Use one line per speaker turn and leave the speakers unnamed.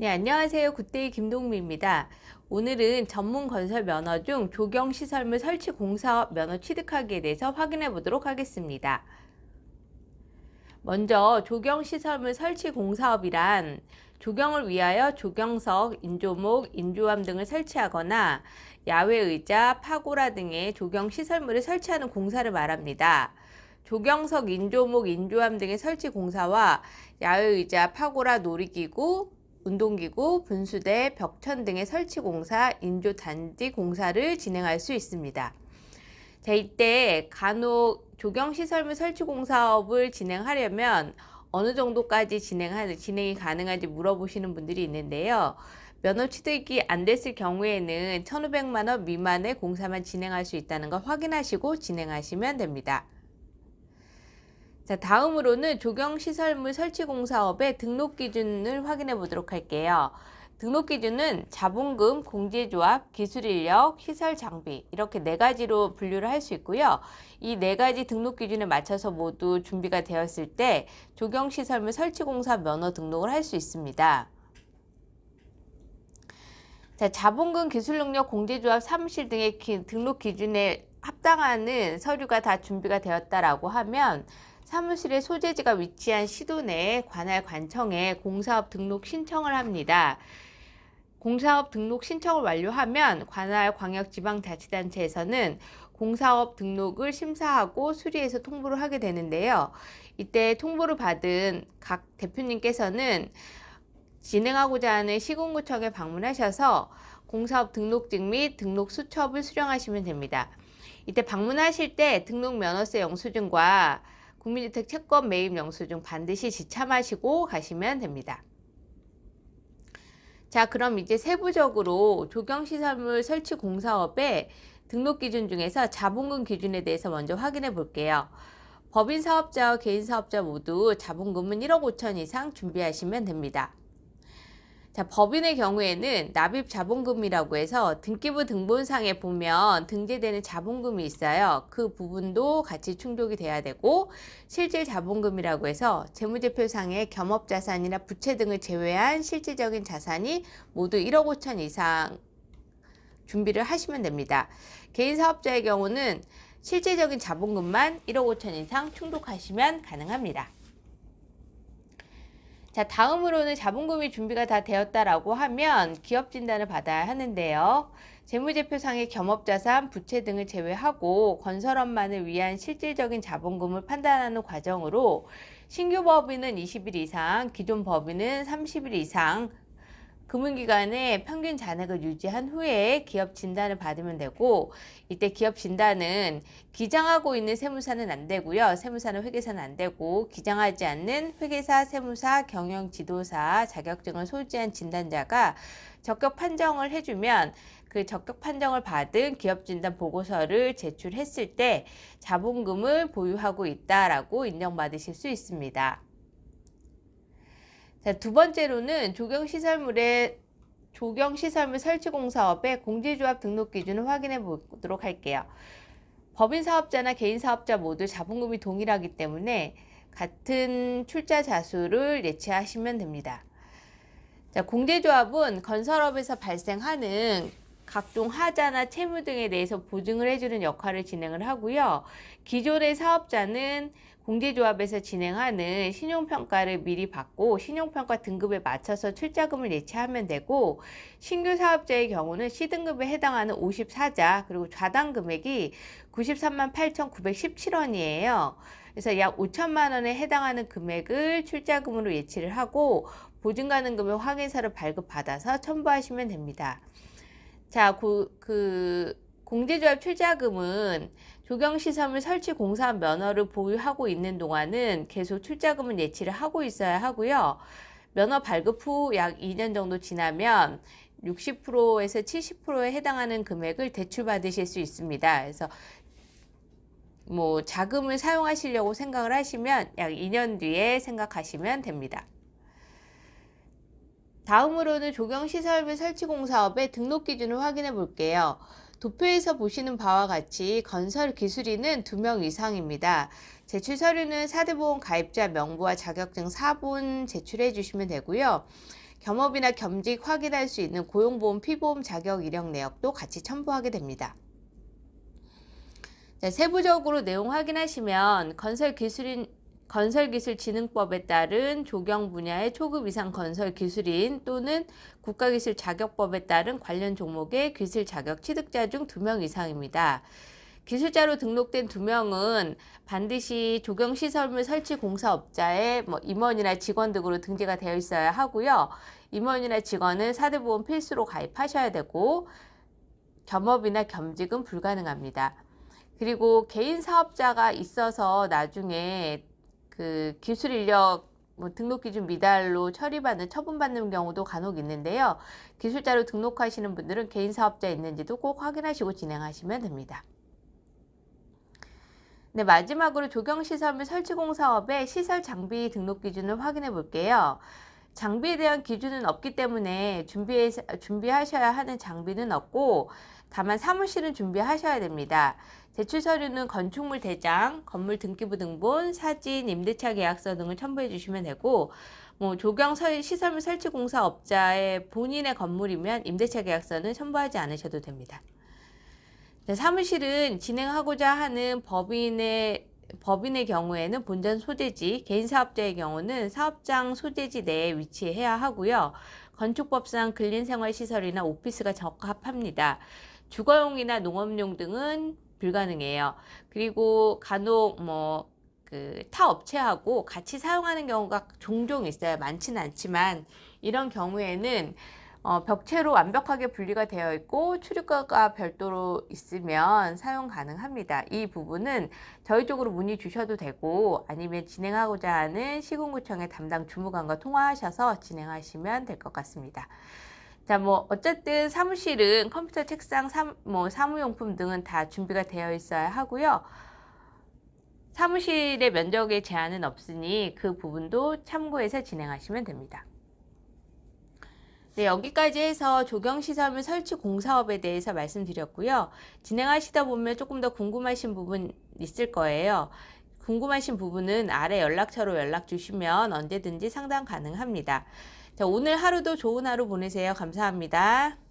네, 안녕하세요. 굿데이 김동미입니다. 오늘은 전문 건설 면허 중 조경시설물 설치 공사업 면허 취득하기에 대해서 확인해 보도록 하겠습니다. 먼저 조경시설물 설치 공사업이란 조경을 위하여 조경석, 인조목, 인조함 등을 설치하거나 야외 의자, 파고라 등의 조경시설물을 설치하는 공사를 말합니다. 조경석, 인조목, 인조함 등의 설치 공사와 야외 의자, 파고라, 놀이기구, 운동기구, 분수대, 벽천 등의 설치 공사, 인조 단지 공사를 진행할 수 있습니다. 자, 이때 간혹 조경시설물 설치 공사업을 진행하려면 어느 정도까지 진행이 가능한지 물어보시는 분들이 있는데요. 면허 취득이 안 됐을 경우에는 1,500만 원 미만의 공사만 진행할 수 있다는 걸 확인하시고 진행하시면 됩니다. 자, 다음으로는 조경시설물 설치공사업의 등록 기준을 확인해 보도록 할게요. 등록 기준은 자본금, 공제조합, 기술인력, 시설 장비 이렇게 네 가지로 분류를 할 수 있고요. 이 네 가지 등록 기준에 맞춰서 모두 준비가 되었을 때 조경시설물 설치공사 면허 등록을 할 수 있습니다. 자, 자본금, 기술능력, 공제조합, 사무실 등의 등록 기준에 합당하는 서류가 다 준비가 되었다라고 하면 사무실의 소재지가 위치한 시도 내 관할 관청에 공사업 등록 신청을 합니다. 공사업 등록 신청을 완료하면 관할 광역지방자치단체에서는 공사업 등록을 심사하고 수리해서 통보를 하게 되는데요. 이때 통보를 받은 각 대표님께서는 진행하고자 하는 시군구청에 방문하셔서 공사업 등록증 및 등록 수첩을 수령하시면 됩니다. 이때 방문하실 때 등록 면허세 영수증과 국민주택 채권 매입 영수증 반드시 지참하시고 가시면 됩니다. 자, 그럼 이제 세부적으로 조경시설물 설치 공사업의 등록 기준 중에서 자본금 기준에 대해서 먼저 확인해 볼게요. 법인 사업자와 개인 사업자 모두 자본금은 1억 5천 이상 준비하시면 됩니다. 자, 법인의 경우에는 납입 자본금이라고 해서 등기부 등본상에 보면 등재되는 자본금이 있어요. 그 부분도 같이 충족이 돼야 되고, 실질 자본금이라고 해서 재무제표상의 겸업자산이나 부채 등을 제외한 실질적인 자산이 모두 1억 5천 이상 준비를 하시면 됩니다. 개인 사업자의 경우는 실질적인 자본금만 1억 5천 이상 충족하시면 가능합니다. 자, 다음으로는 자본금이 준비가 다 되었다라고 하면 기업 진단을 받아야 하는데요. 재무제표상의 겸업자산, 부채 등을 제외하고 건설업만을 위한 실질적인 자본금을 판단하는 과정으로 신규 법인은 20일 이상, 기존 법인은 30일 이상 금융기관의 평균 잔액을 유지한 후에 기업 진단을 받으면 되고, 이때 기업 진단은 기장하고 있는 세무사는 안 되고요. 세무사는 회계사는 안 되고, 기장하지 않는 회계사, 세무사, 경영지도사 자격증을 소지한 진단자가 적격 판정을 해주면 그 적격 판정을 받은 기업 진단 보고서를 제출했을 때 자본금을 보유하고 있다라고 인정받으실 수 있습니다. 자, 두 번째로는 조경시설물 설치공사업의 공제조합 등록 기준을 확인해 보도록 할게요. 법인 사업자나 개인 사업자 모두 자본금이 동일하기 때문에 같은 출자 자수를 예치하시면 됩니다. 자, 공제조합은 건설업에서 발생하는 각종 하자나 채무 등에 대해서 보증을 해주는 역할을 진행을 하고요. 기존의 사업자는 공제조합에서 진행하는 신용평가를 미리 받고 신용평가 등급에 맞춰서 출자금을 예치하면 되고, 신규 사업자의 경우는 C등급에 해당하는 54자 그리고 좌당 금액이 93만 8,917원이에요. 그래서 약 5천만 원에 해당하는 금액을 출자금으로 예치를 하고 보증가능금의 확인서를 발급받아서 첨부하시면 됩니다. 자, 공제조합 출자금은 조경시설물 설치 공사업 면허를 보유하고 있는 동안은 계속 출자금은 예치를 하고 있어야 하고요. 면허 발급 후 약 2년 정도 지나면 60%에서 70%에 해당하는 금액을 대출받으실 수 있습니다. 그래서 자금을 사용하시려고 생각을 하시면 약 2년 뒤에 생각하시면 됩니다. 다음으로는 조경시설물 설치공사업의 등록 기준을 확인해 볼게요. 도표에서 보시는 바와 같이 건설 기술인은 2명 이상입니다. 제출 서류는 4대 보험 가입자 명부와 자격증 4본 제출해 주시면 되고요. 겸업이나 겸직 확인할 수 있는 고용보험, 피보험 자격 이력 내역도 같이 첨부하게 됩니다. 자, 세부적으로 내용 확인하시면 건설기술진흥법에 따른 조경 분야의 초급 이상 건설기술인 또는 국가기술 자격법에 따른 관련 종목의 기술 자격 취득자 중 2명 이상입니다. 기술자로 등록된 2명은 반드시 조경시설물 설치 공사업자의 임원이나 직원 등으로 등재가 되어 있어야 하고요. 임원이나 직원은 4대 보험 필수로 가입하셔야 되고 겸업이나 겸직은 불가능합니다. 그리고 개인 사업자가 있어서 나중에 그 기술 인력 등록 기준 미달로 처분받는 경우도 간혹 있는데요. 기술자로 등록하시는 분들은 개인 사업자 있는지도 꼭 확인하시고 진행하시면 됩니다. 네, 마지막으로 조경시설물 설치공사업의 시설 장비 등록 기준을 확인해 볼게요. 장비에 대한 기준은 없기 때문에 준비하셔야 하는 장비는 없고 다만 사무실은 준비하셔야 됩니다. 제출 서류는 건축물 대장, 건물 등기부 등본, 사진, 임대차 계약서 등을 첨부해 주시면 되고 조경 시설물 설치 공사업자의 본인의 건물이면 임대차 계약서는 첨부하지 않으셔도 됩니다. 네, 사무실은 진행하고자 하는 법인의 경우에는 본전 소재지, 개인 사업자의 경우는 사업장 소재지 내에 위치해야 하고요. 건축법상 근린생활시설이나 오피스가 적합합니다. 주거용이나 농업용 등은 불가능해요. 그리고 간혹 타 업체하고 같이 사용하는 경우가 종종 있어요. 많지는 않지만 이런 경우에는 벽체로 완벽하게 분리가 되어 있고 출입구가 별도로 있으면 사용 가능합니다. 이 부분은 저희 쪽으로 문의 주셔도 되고 아니면 진행하고자 하는 시군구청의 담당 주무관과 통화하셔서 진행하시면 될 것 같습니다. 자, 어쨌든 사무실은 컴퓨터, 책상, 사무용품 등은 다 준비가 되어 있어야 하고요. 사무실의 면적에 제한은 없으니 그 부분도 참고해서 진행하시면 됩니다. 네, 여기까지 해서 조경시설물 설치 공사업에 대해서 말씀드렸고요. 진행하시다 보면 조금 더 궁금하신 부분 있을 거예요. 궁금하신 부분은 아래 연락처로 연락 주시면 언제든지 상담 가능합니다. 자, 오늘 하루도 좋은 하루 보내세요. 감사합니다.